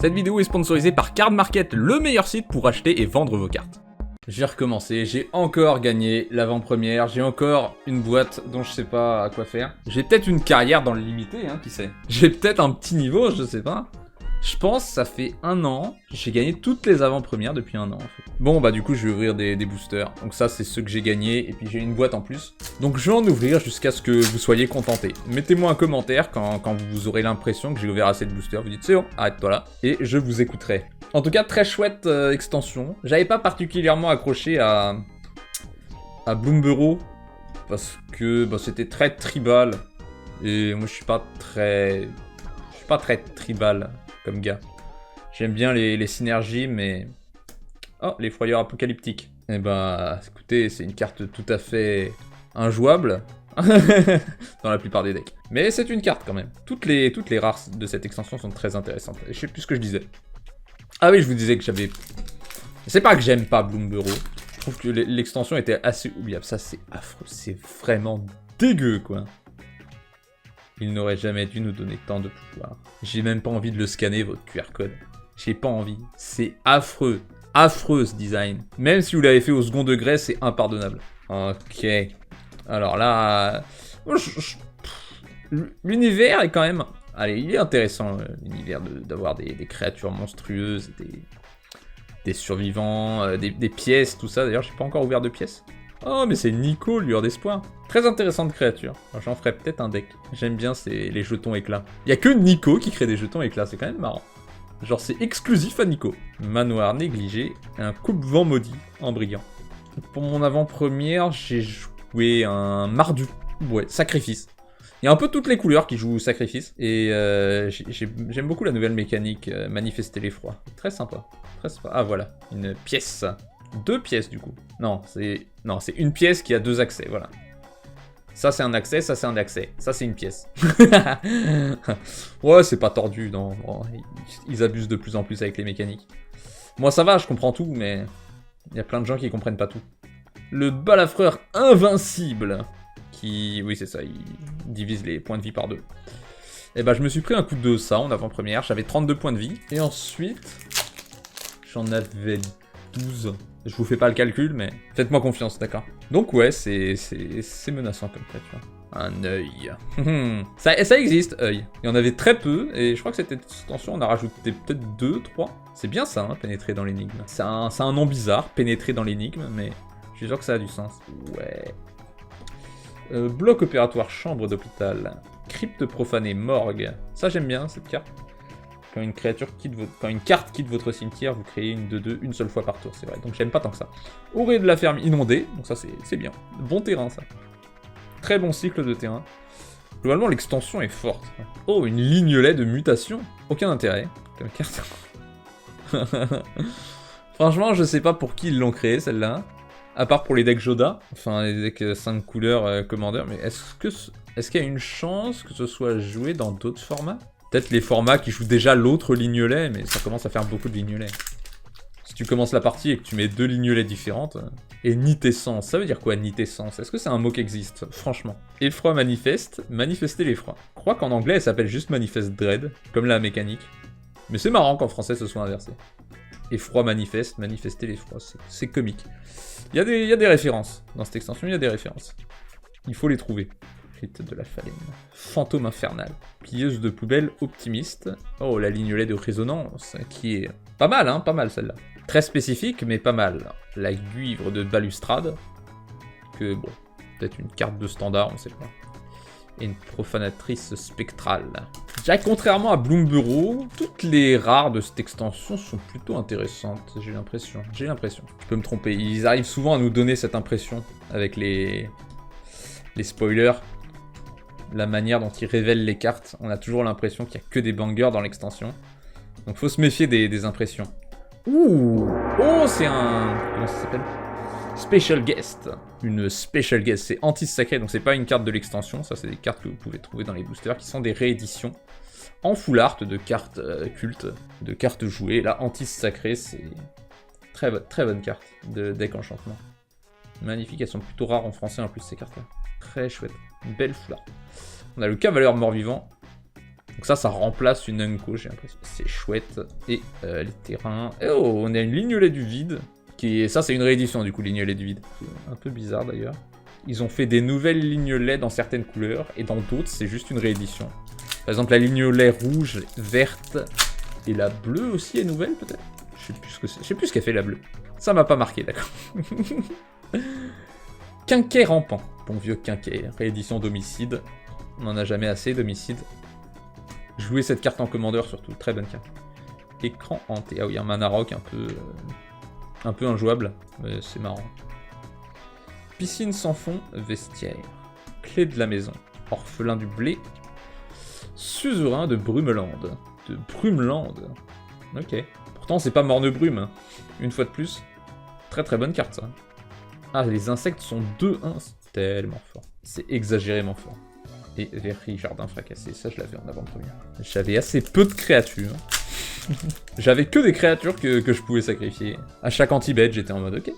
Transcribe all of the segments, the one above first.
Cette vidéo est sponsorisée par Card Market, le meilleur site pour acheter et vendre vos cartes. J'ai recommencé, j'ai encore gagné l'avant-première, j'ai encore une boîte dont je sais pas à quoi faire. J'ai peut-être une carrière dans le limité, hein, qui sait. J'ai peut-être un petit niveau, je sais pas. Je pense que ça fait 1 an, j'ai gagné toutes les avant-premières depuis 1 an en fait. Bon bah du coup je vais ouvrir des boosters, donc ça c'est ceux que j'ai gagnés et puis j'ai une boîte en plus. Donc je vais en ouvrir jusqu'à ce que vous soyez contentés. Mettez-moi un commentaire quand vous aurez l'impression que j'ai ouvert assez de boosters, vous dites c'est bon, arrête-toi là, et je vous écouterai. En tout cas très chouette extension, j'avais pas particulièrement accroché à Bloomburrow, parce que bah, c'était très tribal, et moi je suis pas très tribal comme gars. J'aime bien les synergies, mais... Oh, les frayeurs apocalyptiques. Eh ben, écoutez, c'est une carte tout à fait injouable dans la plupart des decks. Mais c'est une carte quand même. Toutes les rares de cette extension sont très intéressantes. Et je sais plus ce que je disais. Ah oui, je vous disais que j'avais... C'est pas que j'aime pas Bloomburrow. Je trouve que l'extension était assez oubliable. Ça, c'est affreux. C'est vraiment dégueu, quoi. Il n'aurait jamais dû nous donner tant de pouvoir. J'ai même pas envie de le scanner, votre QR code. J'ai pas envie. C'est affreux. Affreux, ce design. Même si vous l'avez fait au second degré, c'est impardonnable. Ok. Alors là... L'univers est quand même... Allez, il est intéressant, l'univers d'avoir des créatures monstrueuses, des survivants, des pièces, tout ça. D'ailleurs, j'ai pas encore ouvert de pièces. Oh, mais c'est Nico, lueur d'espoir. Très intéressante créature. J'en ferai peut-être un deck. J'aime bien les jetons éclats. Il y a que Nico qui crée des jetons éclats, c'est quand même marrant. Genre, c'est exclusif à Nico. Manoir négligé, un coupe-vent maudit en brillant. Pour mon avant-première, j'ai joué un Mardu. Ouais, sacrifice. Il y a un peu toutes les couleurs qui jouent sacrifice. Et j'aime beaucoup la nouvelle mécanique, manifester l'effroi. Très sympa. Très sympa. Ah, voilà, une pièce. 2 pièces du coup. Non, c'est une pièce qui a 2 accès, voilà. Ça c'est un accès, ça c'est un accès. Ça c'est une pièce. Ouais, c'est pas tordu, non. Bon, ils abusent de plus en plus avec les mécaniques. Moi ça va, je comprends tout, mais il y a plein de gens qui comprennent pas tout. Le balafreur invincible, qui... Oui c'est ça, il divise les points de vie par 2. Et bah je me suis pris un coup de ça en avant-première, j'avais 32 points de vie. Et ensuite, j'en avais 12. Je vous fais pas le calcul, mais faites-moi confiance, d'accord. Donc ouais, c'est menaçant comme créature. Un œil. Ça existe, œil. Il y en avait très peu, et je crois que cette extension, on a rajouté peut-être 2, 3. C'est bien ça, hein, pénétrer dans l'énigme. C'est un nom bizarre, pénétrer dans l'énigme, mais je suis sûr que ça a du sens. Ouais. Bloc opératoire, chambre d'hôpital. Crypte profanée, morgue. Ça j'aime bien, cette carte. Quand une carte quitte votre cimetière, vous créez une 2/2 une seule fois par tour, c'est vrai. Donc j'aime pas tant que ça. Orée de la ferme inondée, donc ça c'est bien. Bon terrain ça. Très bon cycle de terrain. Globalement l'extension est forte. Oh, une lignelet de mutation. Aucun intérêt comme carte. Franchement, je sais pas pour qui ils l'ont créé celle-là. À part pour les decks Joda, enfin les decks 5 couleurs Commander, mais est-ce qu'il y a une chance que ce soit joué dans d'autres formats ? Peut-être les formats qui jouent déjà l'autre lignelet, mais ça commence à faire beaucoup de lignelets. Si tu commences la partie et que tu mets 2 lignelets différentes... Et nitessence, ça veut dire quoi nitessence? Est-ce que c'est un mot qui existe? Franchement. Effroi manifeste, manifester l'effroi. Je crois qu'en anglais elle s'appelle juste manifest dread, comme la mécanique. Mais c'est marrant qu'en français ce soit inversé. Effroi manifeste, manifester l'effroi, c'est comique. Il y a des références. Dans cette extension, il y a des références. Il faut les trouver. Rite de la phalène. Fantôme infernal. Pilleuse de poubelle optimiste. Oh, la lignelet de résonance, qui est pas mal, hein, pas mal celle-là. Très spécifique, mais pas mal. La guivre de balustrade. Que, bon, peut-être une carte de standard, on sait pas. Et une profanatrice spectrale. Jack, contrairement à Bloomburrow, toutes les rares de cette extension sont plutôt intéressantes, j'ai l'impression. Je peux me tromper. Ils arrivent souvent à nous donner cette impression avec les spoilers. La manière dont ils révèlent les cartes, on a toujours l'impression qu'il n'y a que des bangers dans l'extension. Donc faut se méfier des impressions. Ouh! Oh, c'est un... Comment ça s'appelle? Special Guest. Une Special Guest, c'est anti-sacré, donc c'est pas une carte de l'extension, ça c'est des cartes que vous pouvez trouver dans les boosters, qui sont des rééditions en full art de cartes cultes, de cartes jouées. Là, anti-sacré, c'est très bonne carte de deck enchantement. Magnifique, elles sont plutôt rares en français en plus ces cartes-là. Très chouette, une belle full art. On a le Cavalier mort-vivant, Donc ça remplace une Unco, j'ai l'impression. C'est chouette. Et les terrains... Oh, on a une Lignolet du vide. Ça, c'est une réédition, du coup, Lignolet du vide. Un peu bizarre, d'ailleurs. Ils ont fait des nouvelles Lignolets dans certaines couleurs, et dans d'autres, c'est juste une réédition. Par exemple, la Lignolet rouge, verte, et la bleue aussi est nouvelle, peut-être. Je sais plus ce qu'elle fait, la bleue. Ça m'a pas marqué, d'accord. Quinquet rampant. Bon vieux Quinquet, réédition d'Homicide. On n'en a jamais assez d'Homicide. Jouer cette carte en commandeur, surtout. Très bonne carte. Écran hanté. Ah oui, un mana rock un peu injouable, mais c'est marrant. Piscine sans fond, vestiaire. Clé de la maison. Orphelin du blé. Suzerain de Brumeland. De Brumeland. Ok. Pourtant, c'est pas Morne-Brume. Hein. Une fois de plus. Très très bonne carte, ça. Ah, les insectes sont 2-1. C'est tellement fort. C'est exagérément fort. Et Verri, Jardin fracassé. Ça, je l'avais en avant-première. J'avais assez peu de créatures. J'avais que des créatures que je pouvais sacrifier. À chaque anti-bed, j'étais en mode ok.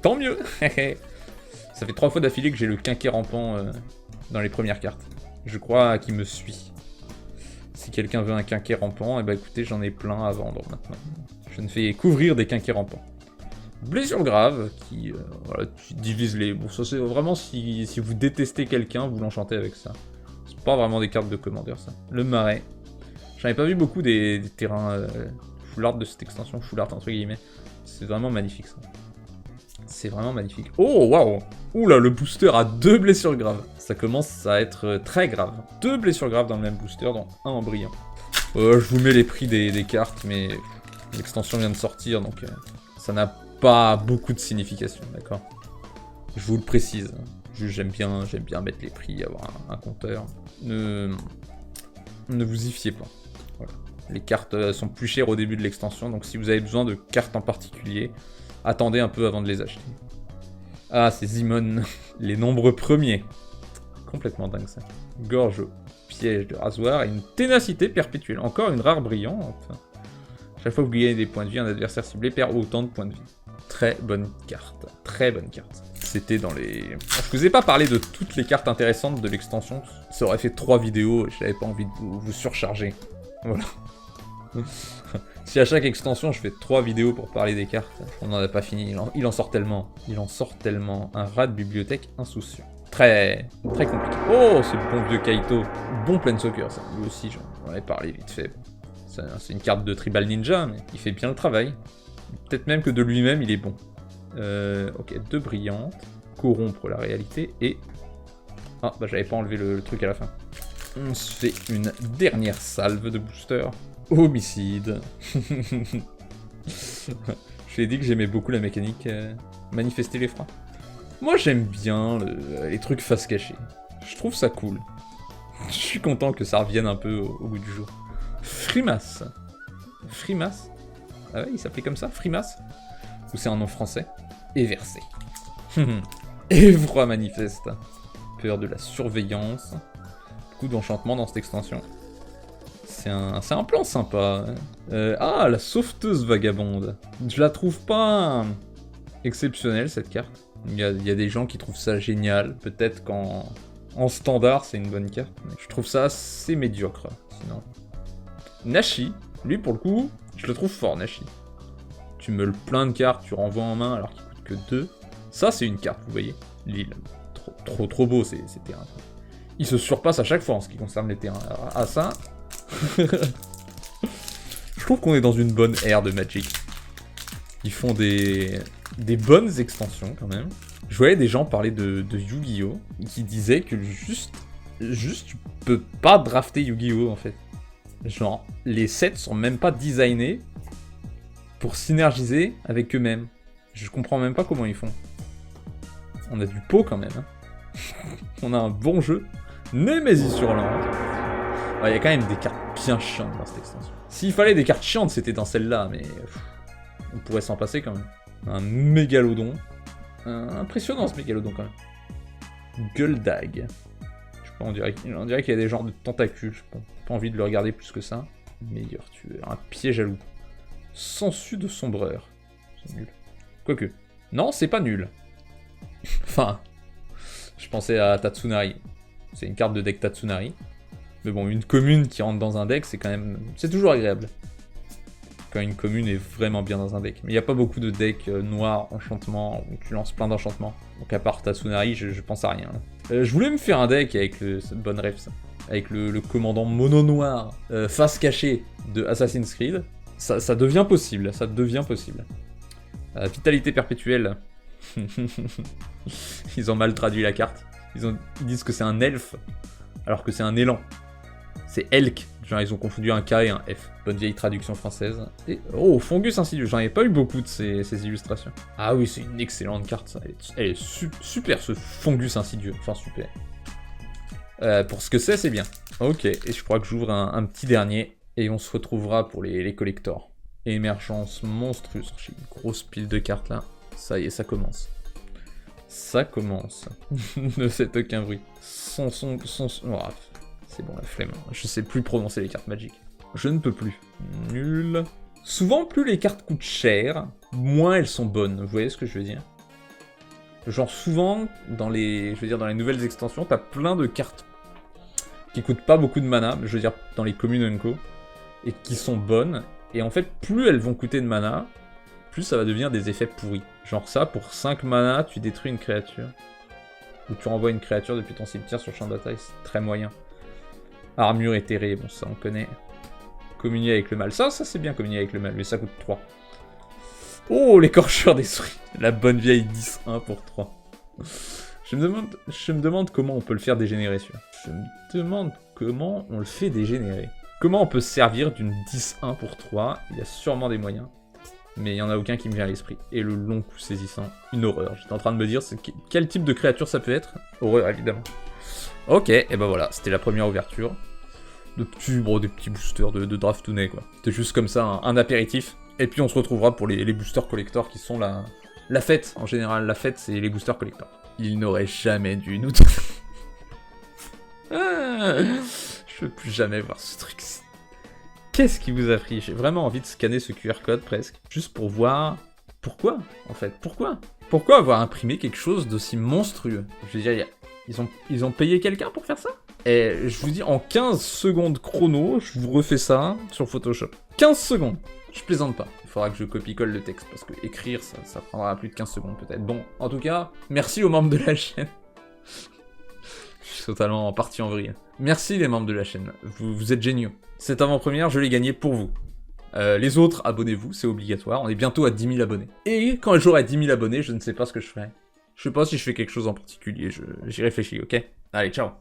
Tant mieux. Ça fait 3 fois d'affilée que j'ai le Quinquet rampant dans les premières cartes. Je crois qu'il me suit. Si quelqu'un veut un Quinquet rampant, eh ben écoutez, j'en ai plein à vendre maintenant. Je ne fais qu'ouvrir des Quinquets rampants. Blessure grave, qui voilà, divise les... Bon, ça c'est vraiment si vous détestez quelqu'un, vous l'enchantez avec ça. C'est pas vraiment des cartes de commandeur, ça. Le marais. J'en ai pas vu beaucoup des terrains full art de cette extension, full art entre guillemets. C'est vraiment magnifique, ça. C'est vraiment magnifique. Oh, waouh! Oula, le booster a 2 blessures graves. Ça commence à être très grave. 2 blessures graves dans le même booster, dont un en brillant. Je vous mets les prix des cartes, mais l'extension vient de sortir, donc ça n'a pas beaucoup de signification, d'accord? Je vous le précise. J'aime bien mettre les prix, avoir un compteur. Ne vous y fiez pas. Voilà. Les cartes sont plus chères au début de l'extension, donc si vous avez besoin de cartes en particulier, attendez un peu avant de les acheter. Ah, c'est Zimon, les nombreux premiers. Complètement dingue ça. Gorge, piège de rasoir et une ténacité perpétuelle. Encore une rare brillante. Chaque fois que vous gagnez des points de vie, un adversaire ciblé perd autant de points de vie. Très bonne carte. Très bonne carte. C'était dans les... Je vous ai pas parlé de toutes les cartes intéressantes de l'extension. Ça aurait fait 3 vidéos et j'avais pas envie de vous surcharger. Voilà. Si à chaque extension je fais 3 vidéos pour parler des cartes, on n'en a pas fini. Il en sort tellement. Il en sort tellement. Un rat de bibliothèque insouciant. Très compliqué. Oh, c'est le bon vieux Kaito. Bon Planeswalker, ça. Lui aussi, j'en ai parlé vite fait. C'est une carte de Tribal Ninja, mais il fait bien le travail. Peut-être même que de lui-même, il est bon. Ok, 2 brillantes. Corrompre la réalité et... Ah, bah j'avais pas enlevé le truc à la fin. On se fait une dernière salve de booster. Homicide. Je lui ai dit que j'aimais beaucoup la mécanique manifester l'effroi. Moi j'aime bien les trucs face cachée. Je trouve ça cool. Je suis content que ça revienne un peu au bout du jour. Frimas. Frimas. Ah ouais, il s'appelait comme ça, Frimas. Ou c'est un nom français. Et versé. Effroi manifeste. Peur de la surveillance. Beaucoup d'enchantement dans cette extension. C'est un plan sympa. Ah, la sauveteuse vagabonde. Je la trouve pas exceptionnelle, cette carte. Il y a des gens qui trouvent ça génial. Peut-être qu'en standard, c'est une bonne carte. Mais je trouve ça assez médiocre, sinon. Nashi, lui, pour le coup, je le trouve fort, Nashi. Tu meules plein de cartes, tu renvoies en main alors qu'il coûte que 2. Ça, c'est une carte, vous voyez. L'île. Trop beau, ces terrains. Il se surpasse à chaque fois en ce qui concerne les terrains. Alors, à ça... Je trouve qu'on est dans une bonne ère de Magic. Ils font des bonnes extensions, quand même. Je voyais des gens parler de Yu-Gi-Oh! Qui disaient que juste tu peux pas drafter Yu-Gi-Oh! En fait. Genre, les sets sont même pas designés pour synergiser avec eux-mêmes. Je comprends même pas comment ils font. On a du pot quand même. Hein. On a un bon jeu. Némésis sur l'an. Il y a quand même des cartes bien chiantes dans cette extension. S'il fallait des cartes chiantes, c'était dans celle-là, mais on pourrait s'en passer quand même. Un mégalodon. Impressionnant ce mégalodon quand même. Guldag. Je sais pas, on dirait qu'il y a des genres de tentacules. Je n'ai pas envie de le regarder plus que ça. Meilleur tueur. Un piège à loup. Sensu de sombreur. C'est nul. Quoique. Non, c'est pas nul. Enfin, je pensais à Tatsunari. C'est une carte de deck Tatsunari. Mais bon, une commune qui rentre dans un deck, c'est quand même... C'est toujours agréable. Quand une commune est vraiment bien dans un deck. Mais il n'y a pas beaucoup de decks noirs, enchantement, où tu lances plein d'enchantements. Donc à part Tatsunari, je pense à rien. Je voulais me faire un deck avec cette bonne ref, ça. Avec le commandant mono noir, face cachée de Assassin's Creed. Ça devient possible, ça devient possible. Vitalité perpétuelle. Ils ont mal traduit la carte. Ils disent que c'est un elfe, alors que c'est un élan. C'est Elk. Genre, ils ont confondu un K et un F. Bonne vieille traduction française. Et oh, Fungus Insidieux. J'en avais pas eu beaucoup de ces illustrations. Ah oui, c'est une excellente carte, ça. Elle est super, ce Fungus Insidieux. Enfin, super. Pour ce que c'est bien. Ok, et je crois que j'ouvre un petit dernier. Et on se retrouvera pour les collectors. Émergence monstrueuse. J'ai une grosse pile de cartes, là. Ça y est, ça commence. Ça commence. Ne faites aucun bruit. Oh, c'est bon, la flemme. Je sais plus prononcer les cartes magiques. Je ne peux plus. Nul. Souvent, plus les cartes coûtent cher, moins elles sont bonnes. Vous voyez ce que je veux dire? Genre, souvent, dans les nouvelles extensions, t'as plein de cartes qui coûtent pas beaucoup de mana, je veux dire, dans les communes Unco, et qui sont bonnes. Et en fait, plus elles vont coûter de mana, plus ça va devenir des effets pourris. Genre ça, pour 5 mana, tu détruis une créature. Ou tu renvoies une créature depuis ton cimetière sur le champ de bataille, c'est très moyen. Armure éthérée, bon ça on connaît. Communier avec le mal, ça c'est bien communier avec le mal, mais ça coûte 3. Oh, l'écorcheur des souris. La bonne vieille 10-1 pour 3. Je me demande comment on peut le faire dégénérer, celui-là. Je me demande comment on le fait dégénérer. Comment on peut se servir d'une 10-1 pour 3? Il y a sûrement des moyens. Mais il n'y en a aucun qui me vient à l'esprit. Et le long coup saisissant, une horreur. J'étais en train de me dire, quel type de créature ça peut être? Horreur, évidemment. Ok, et ben voilà, c'était la première ouverture. Des petits boosters de Draftoonet, quoi. C'était juste comme ça, un apéritif. Et puis on se retrouvera pour les boosters collector qui sont la fête, en général. La fête, c'est les boosters collector. Il n'aurait jamais dû nous... Je veux plus jamais voir ce truc. Qu'est-ce qui vous a pris? J'ai vraiment envie de scanner ce QR code, presque. Juste pour voir... Pourquoi, en fait? Pourquoi avoir imprimé quelque chose d'aussi monstrueux? Je veux dire, ils ont payé quelqu'un pour faire ça? Et je vous dis, en 15 secondes chrono, je vous refais ça sur Photoshop. 15 secondes! Je plaisante pas. Il faudra que je copie-colle le texte, parce que écrire, ça prendra plus de 15 secondes peut-être. Bon, en tout cas, merci aux membres de la chaîne. Je suis totalement parti en vrille. Merci les membres de la chaîne, vous êtes géniaux. Cette avant-première, je l'ai gagnée pour vous. Les autres, abonnez-vous, c'est obligatoire. On est bientôt à 10 000 abonnés. Et quand j'aurai 10 000 abonnés, je ne sais pas ce que je ferai. Je sais pas si je fais quelque chose en particulier, j'y réfléchis, ok? Allez, ciao.